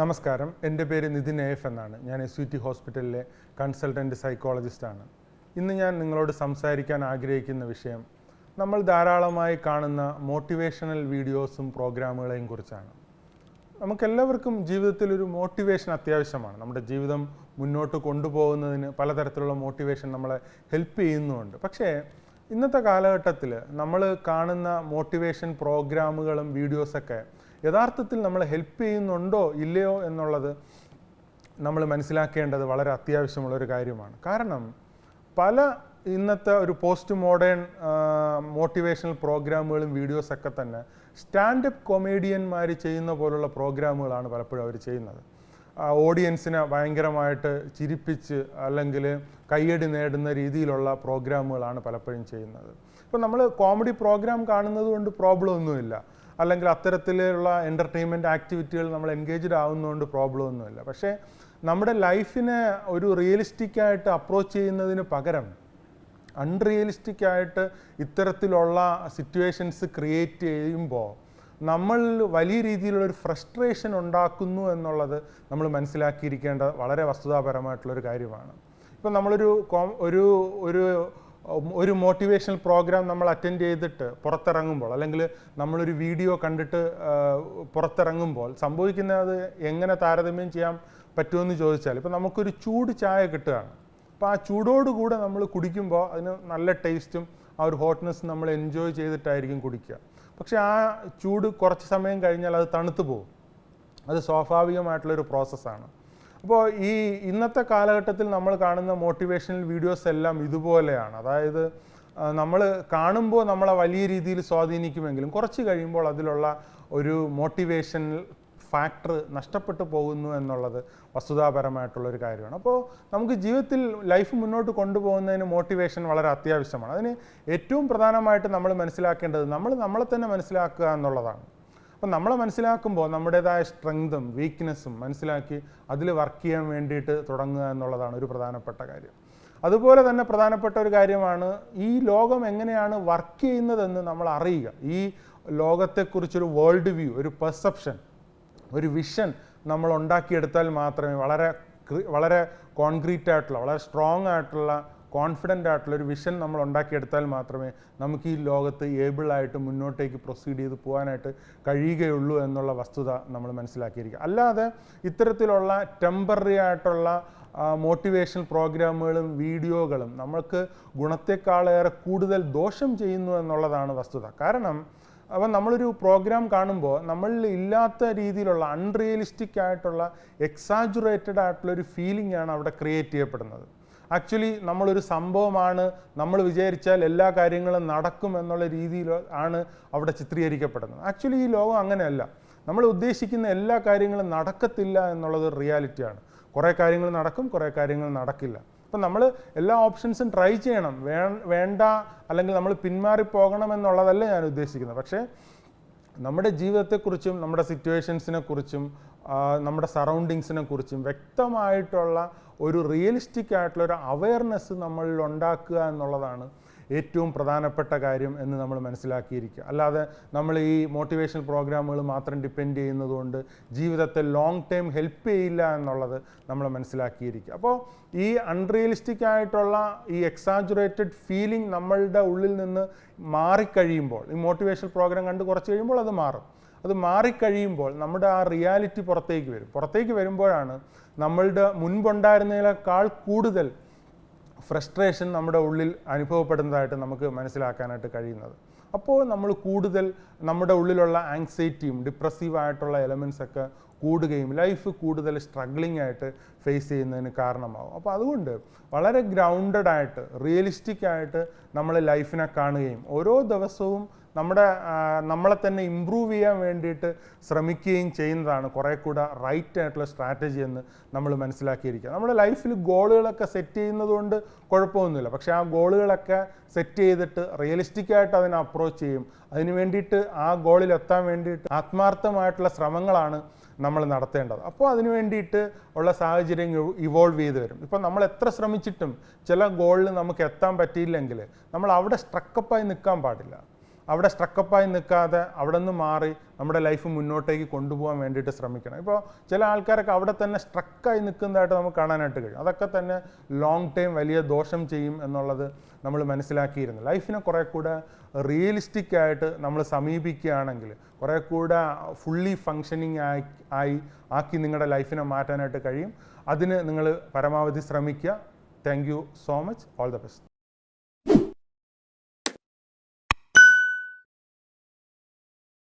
നമസ്കാരം, എൻ്റെ പേര് നിതിൻ എഫ് എന്നാണ്. ഞാൻ SVT ഹോസ്പിറ്റലിലെ കൺസൾട്ടൻറ്റ് സൈക്കോളജിസ്റ്റാണ്. ഇന്ന് ഞാൻ നിങ്ങളോട് സംസാരിക്കാൻ ആഗ്രഹിക്കുന്ന വിഷയം നമ്മൾ ധാരാളമായി കാണുന്ന മോട്ടിവേഷണൽ വീഡിയോസും പ്രോഗ്രാമുകളെയും കുറിച്ചാണ്. നമുക്കെല്ലാവർക്കും ജീവിതത്തിൽ ഒരു മോട്ടിവേഷൻ അത്യാവശ്യമാണ്. നമ്മുടെ ജീവിതം മുന്നോട്ട് കൊണ്ടുപോകുന്നതിന് പലതരത്തിലുള്ള മോട്ടിവേഷൻ നമ്മളെ ഹെൽപ്പ് ചെയ്യുന്നുമുണ്ട്. പക്ഷേ ഇന്നത്തെ കാലഘട്ടത്തിൽ നമ്മൾ കാണുന്ന മോട്ടിവേഷൻ പ്രോഗ്രാമുകളും വീഡിയോസൊക്കെ യഥാർത്ഥത്തിൽ നമ്മളെ ഹെൽപ്പ് ചെയ്യുന്നുണ്ടോ ഇല്ലയോ എന്നുള്ളത് നമ്മൾ മനസ്സിലാക്കേണ്ടത് വളരെ അത്യാവശ്യമുള്ളൊരു കാര്യമാണ്. കാരണം ഇന്നത്തെ ഒരു പോസ്റ്റ് മോഡേൺ മോട്ടിവേഷണൽ പ്രോഗ്രാമുകളും വീഡിയോസൊക്കെ തന്നെ സ്റ്റാൻഡപ്പ് കൊമേഡിയന്മാർ ചെയ്യുന്ന പോലുള്ള പ്രോഗ്രാമുകളാണ് പലപ്പോഴും അവർ ചെയ്യുന്നത്. ഓഡിയൻസിനെ ഭയങ്കരമായിട്ട് ചിരിപ്പിച്ച് അല്ലെങ്കിൽ കയ്യടി നേടുന്ന രീതിയിലുള്ള പ്രോഗ്രാമുകളാണ് പലപ്പോഴും ചെയ്യുന്നത്. ഇപ്പോൾ നമ്മൾ കോമഡി പ്രോഗ്രാം കാണുന്നത് കൊണ്ട് പ്രോബ്ലം ഒന്നുമില്ല, അല്ലെങ്കിൽ അത്തരത്തിലുള്ള എൻ്റർടൈൻമെൻറ്റ് ആക്ടിവിറ്റികൾ നമ്മൾ എൻഗേജ്ഡ് ആവുന്നതുകൊണ്ട് പ്രോബ്ലം ഒന്നുമില്ല. പക്ഷേ നമ്മുടെ ലൈഫിനെ ഒരു റിയലിസ്റ്റിക്കായിട്ട് അപ്രോച്ച് ചെയ്യുന്നതിന് പകരം അൺറിയലിസ്റ്റിക്കായിട്ട് ഇത്തരത്തിലുള്ള സിറ്റുവേഷൻസ് ക്രിയേറ്റ് ചെയ്യുമ്പോൾ നമ്മൾ വലിയ രീതിയിലുള്ളൊരു ഫ്രസ്ട്രേഷൻ ഉണ്ടാക്കുന്നു എന്നുള്ളത് നമ്മൾ മനസ്സിലാക്കിയിരിക്കേണ്ട വളരെ വസ്തുതാപരമായിട്ടുള്ളൊരു കാര്യമാണ്. ഇപ്പം നമ്മളൊരു ഒരു മോട്ടിവേഷണൽ പ്രോഗ്രാം നമ്മൾ അറ്റൻഡ് ചെയ്തിട്ട് പുറത്തിറങ്ങുമ്പോൾ, അല്ലെങ്കിൽ നമ്മളൊരു വീഡിയോ കണ്ടിട്ട് പുറത്തിറങ്ങുമ്പോൾ സംഭവിക്കുന്നത് എങ്ങനെ താരതമ്യം ചെയ്യാൻ പറ്റുമെന്ന് ചോദിച്ചാൽ, ഇപ്പോൾ നമുക്കൊരു ചൂട് ചായ കിട്ടുകയാണ്. അപ്പോൾ ആ ചൂടോടുകൂടെ നമ്മൾ കുടിക്കുമ്പോൾ അതിന് നല്ല ടേസ്റ്റും ആ ഒരു ഹോട്ട്നെസ്സും നമ്മൾ എൻജോയ് ചെയ്തിട്ടായിരിക്കും കുടിക്കുക. പക്ഷേ ആ ചൂട് കുറച്ച് സമയം കഴിഞ്ഞാൽ അത് തണുത്തു പോകും. അത് സ്വാഭാവികമായിട്ടുള്ളൊരു പ്രോസസ്സാണ്. അപ്പോൾ ഈ ഇന്നത്തെ കാലഘട്ടത്തിൽ നമ്മൾ കാണുന്ന മോട്ടിവേഷണൽ വീഡിയോസ് എല്ലാം ഇതുപോലെയാണ്. അതായത് നമ്മൾ കാണുമ്പോൾ നമ്മളെ വലിയ രീതിയിൽ സ്വാധീനിക്കുമെങ്കിലും കുറച്ച് കഴിയുമ്പോൾ അതിലുള്ള ഒരു മോട്ടിവേഷണൽ ഫാക്ടർ നഷ്ടപ്പെട്ടു പോകുന്നു എന്നുള്ളത് വസ്തുതാപരമായിട്ടുള്ളൊരു കാര്യമാണ്. അപ്പോൾ നമുക്ക് ജീവിതത്തിൽ ലൈഫ് മുന്നോട്ട് കൊണ്ടുപോകുന്നതിന് മോട്ടിവേഷൻ വളരെ അത്യാവശ്യമാണ്. അതിന് ഏറ്റവും പ്രധാനമായിട്ട് നമ്മൾ മനസ്സിലാക്കേണ്ടത് നമ്മളെ തന്നെ മനസ്സിലാക്കുക എന്നുള്ളതാണ്. അപ്പം നമ്മളെ മനസ്സിലാക്കുമ്പോൾ നമ്മുടേതായ സ്ട്രെങ്തും വീക്ക്നെസ്സും മനസ്സിലാക്കി അതിൽ വർക്ക് ചെയ്യാൻ വേണ്ടിയിട്ട് തുടങ്ങുക എന്നുള്ളതാണ് ഒരു പ്രധാനപ്പെട്ട കാര്യം. അതുപോലെ തന്നെ പ്രധാനപ്പെട്ട ഒരു കാര്യമാണ് ഈ ലോകം എങ്ങനെയാണ് വർക്ക് ചെയ്യുന്നതെന്ന് നമ്മൾ അറിയുക. ഈ ലോകത്തെക്കുറിച്ചൊരു വേൾഡ് വ്യൂ, ഒരു പെർസെപ്ഷൻ, ഒരു വിഷൻ നമ്മൾ ഉണ്ടാക്കിയെടുത്താൽ മാത്രമേ വളരെ കോൺക്രീറ്റ് ആയിട്ടുള്ള, വളരെ സ്ട്രോങ് ആയിട്ടുള്ള, കോൺഫിഡൻ്റ് ആയിട്ടുള്ള ഒരു വിഷൻ നമ്മൾ ഉണ്ടാക്കിയെടുത്താൽ മാത്രമേ നമുക്ക് ഈ ലോകത്ത് ഏബിളായിട്ട് മുന്നോട്ടേക്ക് പ്രൊസീഡ് ചെയ്ത് പോകാനായിട്ട് കഴിയുകയുള്ളൂ എന്നുള്ള വസ്തുത നമ്മൾ മനസ്സിലാക്കിയിരിക്കുക. അല്ലാതെ ഇത്തരത്തിലുള്ള ടെമ്പററി ആയിട്ടുള്ള മോട്ടിവേഷണൽ പ്രോഗ്രാമുകളും വീഡിയോകളും നമ്മൾക്ക് ഗുണത്തെക്കാളേറെ കൂടുതൽ ദോഷം ചെയ്യുന്നു എന്നുള്ളതാണ് വസ്തുത. കാരണം അപ്പം നമ്മളൊരു പ്രോഗ്രാം കാണുമ്പോൾ നമ്മളിൽ ഇല്ലാത്ത രീതിയിലുള്ള അൺറിയലിസ്റ്റിക് ആയിട്ടുള്ള എക്സാജുറേറ്റഡ് ആയിട്ടുള്ളൊരു ഫീലിംഗ് ആണ് അവിടെ ക്രിയേറ്റ് ചെയ്യപ്പെടുന്നത്. ആക്ച്വലി നമ്മളൊരു സംഭവമാണ്, നമ്മൾ വിചാരിച്ചാൽ എല്ലാ കാര്യങ്ങളും നടക്കും എന്നുള്ള രീതിയിൽ ആണ് അവിടെ ചിത്രീകരിക്കപ്പെടുന്നത്. ആക്ച്വലി ഈ ലോകം അങ്ങനെയല്ല. നമ്മൾ ഉദ്ദേശിക്കുന്ന എല്ലാ കാര്യങ്ങളും നടക്കത്തില്ല എന്നുള്ളത് റിയാലിറ്റിയാണ്. കുറേ കാര്യങ്ങൾ നടക്കും, കുറേ കാര്യങ്ങൾ നടക്കില്ല. അപ്പം നമ്മൾ എല്ലാ ഓപ്ഷൻസും ട്രൈ ചെയ്യണം, വേണ്ട അല്ലെങ്കിൽ നമ്മൾ പിന്മാറിപ്പോകണം എന്നുള്ളതല്ല ഞാൻ ഉദ്ദേശിക്കുന്നത്. പക്ഷേ നമ്മുടെ ജീവിതത്തെക്കുറിച്ചും നമ്മുടെ സിറ്റുവേഷൻസിനെ കുറിച്ചും നമ്മുടെ സറൗണ്ടിങ്സിനെ കുറിച്ചും വ്യക്തമായിട്ടുള്ള ഒരു റിയലിസ്റ്റിക് ആയിട്ടുള്ള ഒരു അവയർനെസ് നമ്മളിൽ ഉണ്ടാക്കുക എന്നുള്ളതാണ് ഏറ്റവും പ്രധാനപ്പെട്ട കാര്യം എന്ന് നമ്മൾ മനസ്സിലാക്കിയിരിക്കുക. അല്ലാതെ നമ്മൾ ഈ മോട്ടിവേഷണൽ പ്രോഗ്രാമുകൾ മാത്രം ഡിപ്പെൻഡ് ചെയ്യുന്നതുകൊണ്ട് ജീവിതത്തെ ലോങ് ടൈം ഹെൽപ്പ് ചെയ്യില്ല എന്നുള്ളത് നമ്മൾ മനസ്സിലാക്കിയിരിക്കുക. അപ്പോൾ ഈ അൺറിയലിസ്റ്റിക് ആയിട്ടുള്ള ഈ എക്സാജുറേറ്റഡ് ഫീലിംഗ് നമ്മളുടെ ഉള്ളിൽ നിന്ന് മാറിക്കഴിയുമ്പോൾ, ഈ മോട്ടിവേഷണൽ പ്രോഗ്രാം കണ്ട് കുറച്ച് കഴിയുമ്പോൾ അത് മാറും. അത് മാറിക്കഴിയുമ്പോൾ നമ്മുടെ ആ റിയാലിറ്റി പുറത്തേക്ക് വരുമ്പോഴാണ് നമ്മളുടെ മുൻപുണ്ടായിരുന്നതിനേക്കാൾ കൂടുതൽ ഫ്രസ്ട്രേഷൻ നമ്മുടെ ഉള്ളിൽ അനുഭവപ്പെടുന്നതായിട്ട് നമുക്ക് മനസ്സിലാക്കാനായിട്ട് കഴിയുന്നത്. അപ്പോൾ നമ്മൾ കൂടുതൽ നമ്മുടെ ഉള്ളിലുള്ള ആങ്സൈറ്റിയും ഡിപ്രസീവായിട്ടുള്ള എലമെൻറ്റ്സൊക്കെ കൂടുകയും ലൈഫ് കൂടുതൽ സ്ട്രഗ്ലിംഗ് ആയിട്ട് ഫേസ് ചെയ്യുന്നതിന് കാരണമാകും. അപ്പോൾ അതുകൊണ്ട് വളരെ ഗ്രൗണ്ടഡ് ആയിട്ട് റിയലിസ്റ്റിക് ആയിട്ട് നമ്മൾ ലൈഫിനെ കാണുകയും ഓരോ ദിവസവും നമ്മളെ തന്നെ ഇമ്പ്രൂവ് ചെയ്യാൻ വേണ്ടിയിട്ട് ശ്രമിക്കുകയും ചെയ്യുന്നതാണ് കുറേ കൂടെ റൈറ്റ് ആയിട്ടുള്ള സ്ട്രാറ്റജി എന്ന് നമ്മൾ മനസ്സിലാക്കിയിരിക്കുക. നമ്മുടെ ലൈഫിൽ ഗോളുകളൊക്കെ സെറ്റ് ചെയ്യുന്നതുകൊണ്ട് കുഴപ്പമൊന്നുമില്ല. പക്ഷേ ആ ഗോളുകളൊക്കെ സെറ്റ് ചെയ്തിട്ട് റിയലിസ്റ്റിക്കായിട്ട് അതിനെ അപ്രോച്ച് ചെയ്യും. അതിന് വേണ്ടിയിട്ട് ആ ഗോളിലെത്താൻ വേണ്ടിയിട്ട് ആത്മാർത്ഥമായിട്ടുള്ള ശ്രമങ്ങളാണ് നമ്മൾ നടത്തേണ്ടത്. അപ്പോൾ അതിന് വേണ്ടിയിട്ട് ഉള്ള സാഹചര്യം ഇവോൾവ് ചെയ്ത് വരും. ഇപ്പം നമ്മൾ എത്ര ശ്രമിച്ചിട്ടും ചില ഗോളിൽ നമുക്ക് എത്താൻ പറ്റിയില്ലെങ്കിൽ നമ്മൾ അവിടെ സ്ട്രക്കപ്പായി നിൽക്കാൻ പാടില്ല. അവിടെ സ്ട്രക്കപ്പായി നിൽക്കാതെ അവിടെ നിന്ന് മാറി നമ്മുടെ ലൈഫ് മുന്നോട്ടേക്ക് കൊണ്ടുപോകാൻ വേണ്ടിയിട്ട് ശ്രമിക്കണം. ഇപ്പോൾ ചില ആൾക്കാരൊക്കെ അവിടെ തന്നെ സ്ട്രക്കായി നിൽക്കുന്നതായിട്ട് നമുക്ക് കാണാനായിട്ട് കഴിയും. അതൊക്കെ തന്നെ ലോങ് ടൈം വലിയ ദോഷം ചെയ്യും എന്നുള്ളത് നമ്മൾ മനസ്സിലാക്കിയിരുന്നു. ലൈഫിനെ കുറേ കൂടെ റിയലിസ്റ്റിക് ആയിട്ട് നമ്മൾ സമീപിക്കുകയാണെങ്കിൽ കുറേ കൂടെ ഫുള്ളി ഫങ്ഷനിങ് ആക്കി നിങ്ങളുടെ ലൈഫിനെ മാറ്റാനായിട്ട് കഴിയും. അതിന് നിങ്ങൾ പരമാവധി ശ്രമിക്കുക. Thank you so much. All the best.